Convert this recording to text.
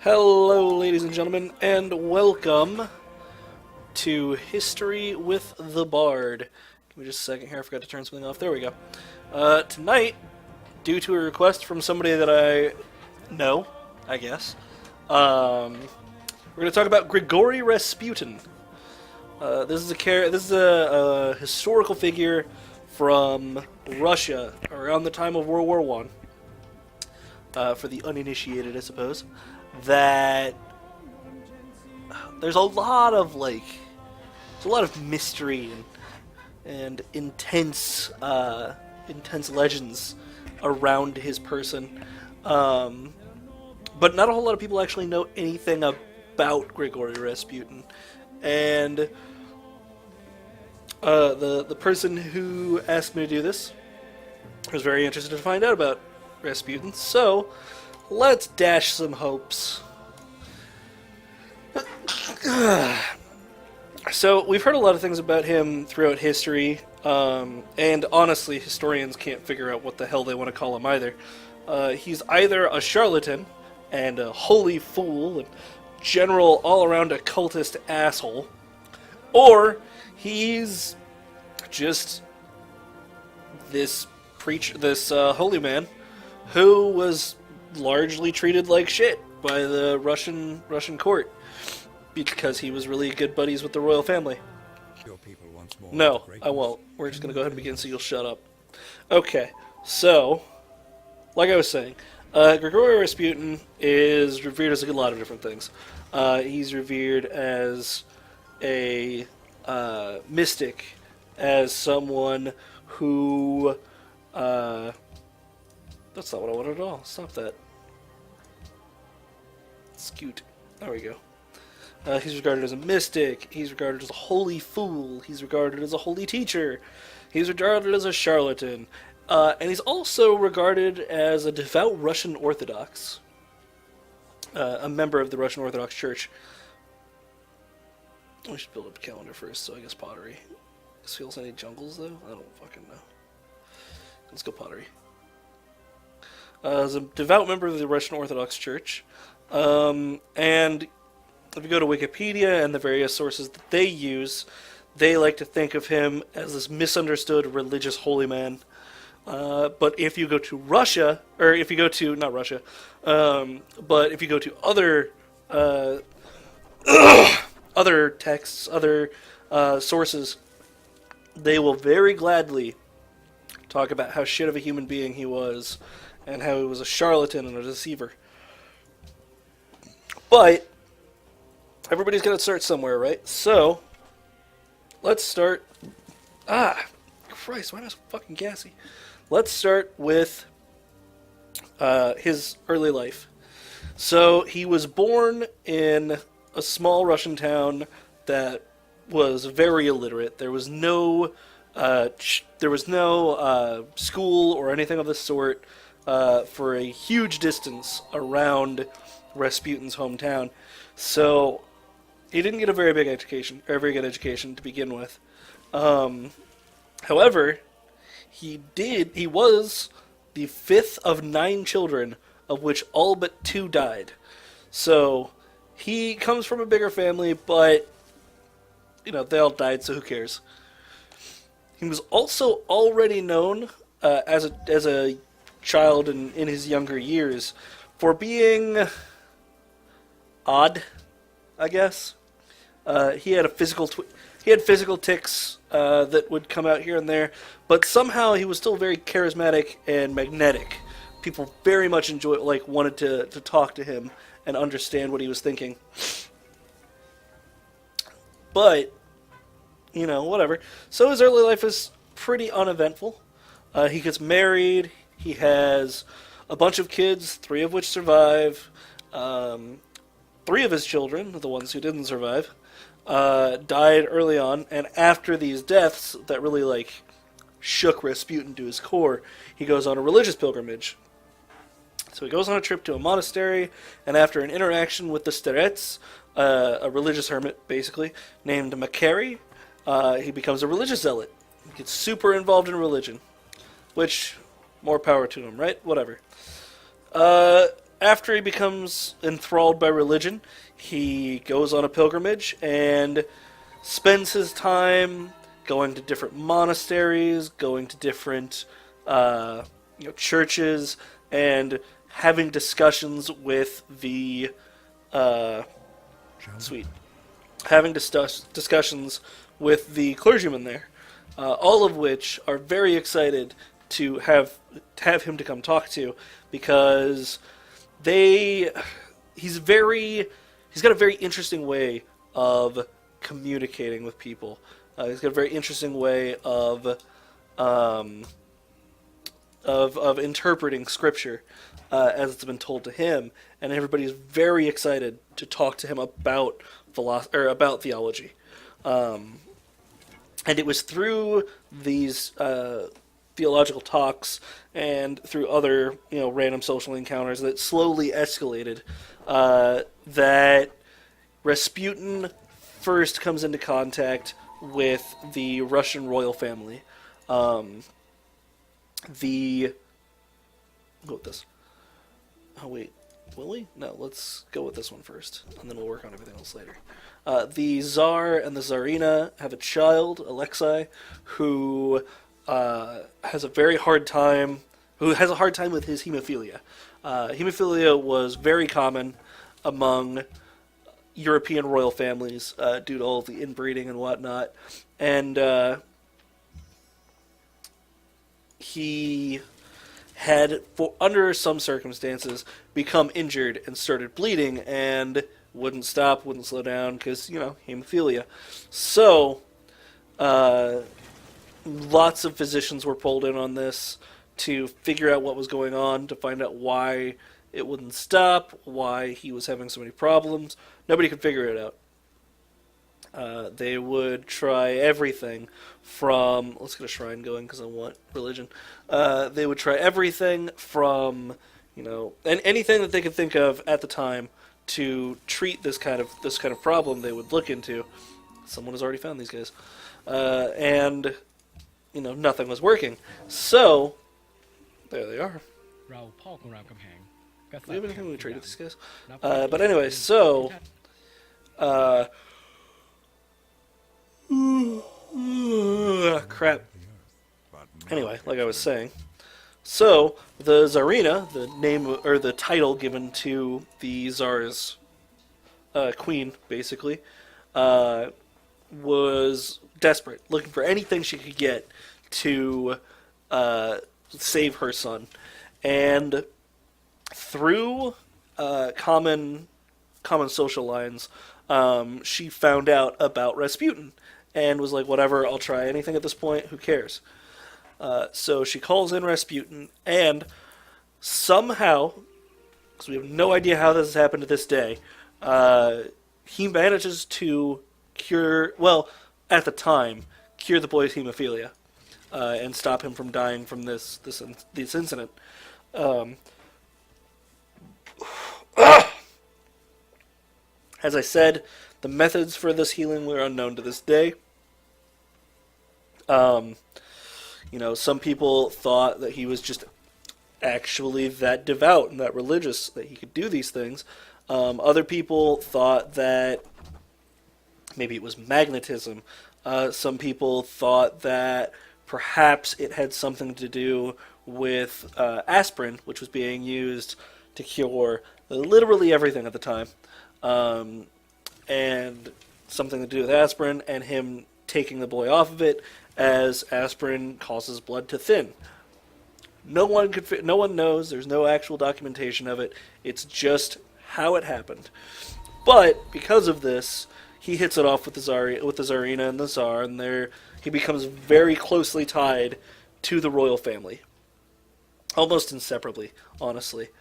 Hello, ladies and gentlemen, and welcome to History with the Bard. Give me just a second here, I forgot to turn something off. There we go. Tonight, due to a request from somebody that I know, I guess, we're going to talk about Grigori Rasputin. This is a historical figure from Russia around the time of World War One. For the uninitiated, I suppose. That there's a lot of mystery and intense legends around his person, but not a whole lot of people actually know anything about Grigori Rasputin. And the person who asked me to do this was very interested to find out about Rasputin, so let's dash some hopes. So, we've heard a lot of things about him throughout history, and honestly, historians can't figure out what the hell they want to call him either. He's either a charlatan, and a holy fool, and general all-around occultist asshole, or he's just this holy man who was largely treated like shit by the Russian court because he was really good buddies with the royal family. No, I won't. We're just going to go ahead and begin so you'll shut up. Okay, so, like I was saying, Grigori Rasputin is revered as a lot of different things. He's revered as a mystic, as someone who... That's not what I wanted at all. Stop that. Scoot. There we go. He's regarded as a mystic. He's regarded as a holy fool. He's regarded as a holy teacher. He's regarded as a charlatan. And he's also regarded as a devout Russian Orthodox. A member of the Russian Orthodox Church. We should build up a calendar first, so I guess pottery. This feels any jungles, though? I don't fucking know. Let's go pottery. As a devout member of the Russian Orthodox Church. And if you go to Wikipedia and the various sources that they use, they like to think of him as this misunderstood religious holy man. But if you go to Russia, or if you go to, not Russia, but if you go to other, other texts, other sources, they will very gladly talk about how shit of a human being he was, and how he was a charlatan and a deceiver. But everybody's got to start somewhere, right? So, let's start... Christ, why am I so fucking gassy? Let's start with his early life. So, he was born in a small Russian town that was very illiterate. There was no school or anything of the sort for a huge distance around Rasputin's hometown. So he didn't get a very big education, or a very good education to begin with. However, he was the fifth of 9 children, of which all but 2 died. So he comes from a bigger family, but they all died, so who cares? He was also already known as a child in his younger years for being odd, I guess. He had physical tics that would come out here and there, but somehow he was still very charismatic and magnetic. People very much wanted to talk to him and understand what he was thinking. But whatever. So his early life is pretty uneventful. He gets married. He has a bunch of kids, 3 of which survive. 3 of his children, the ones who didn't survive, died early on. And after these deaths that really, shook Rasputin to his core, he goes on a religious pilgrimage. So he goes on a trip to a monastery, and after an interaction with the starets, a religious hermit, basically, named Makary, he becomes a religious zealot. He gets super involved in religion, which, more power to him, right? Whatever. after he becomes enthralled by religion, he goes on a pilgrimage and spends his time going to different monasteries, going to different churches, and having discussions with the discussions with the clergyman there, all of which are very excited to have him to come talk to, because he's got a very interesting way of communicating with people. He's got a very interesting way of interpreting scripture as it's been told to him, and everybody's very excited to talk to him about theology. And it was through these theological talks and through other random social encounters that slowly escalated that Rasputin first comes into contact with the Russian royal family. Go with this. Oh wait, will we? No, let's go with this one first, and then we'll work on everything else later. The Tsar and the Tsarina have a child, Alexei, who has a hard time with his hemophilia. Hemophilia was very common among European royal families due to all the inbreeding and whatnot, and he had, under some circumstances, become injured and started bleeding and wouldn't slow down because, hemophilia. So, lots of physicians were pulled in on this to figure out what was going on, to find out why it wouldn't stop, why he was having so many problems. Nobody could figure it out. They would try everything from... Let's get a shrine going because I want religion. They would try everything from, and anything that they could think of at the time to treat this kind of problem. They would look into. Someone has already found these guys, and nothing was working. So there they are. Do we have anything we trade with these guys? But anyway, so. Crap. Anyway, like I was saying, so the Tsarina, the name or the title given to the Tsar's queen, basically, was desperate, looking for anything she could get to save her son, and through common social lines, she found out about Rasputin. And was like, whatever, I'll try anything at this point, who cares? So she calls in Rasputin, and somehow, because we have no idea how this has happened to this day, he manages to cure the boy's hemophilia, and stop him from dying from this incident. As I said, the methods for this healing were unknown to this day. Some people thought that he was just actually that devout and that religious that he could do these things. Other people thought that maybe it was magnetism. Some people thought that perhaps it had something to do with aspirin, which was being used to cure literally everything at the time. And something to do with aspirin and him taking the boy off of it, as aspirin causes blood to thin. No one knows. There's no actual documentation of it. It's just how it happened. But because of this, he hits it off with the Tsarina and the Tsar, and he becomes very closely tied to the royal family, almost inseparably, honestly.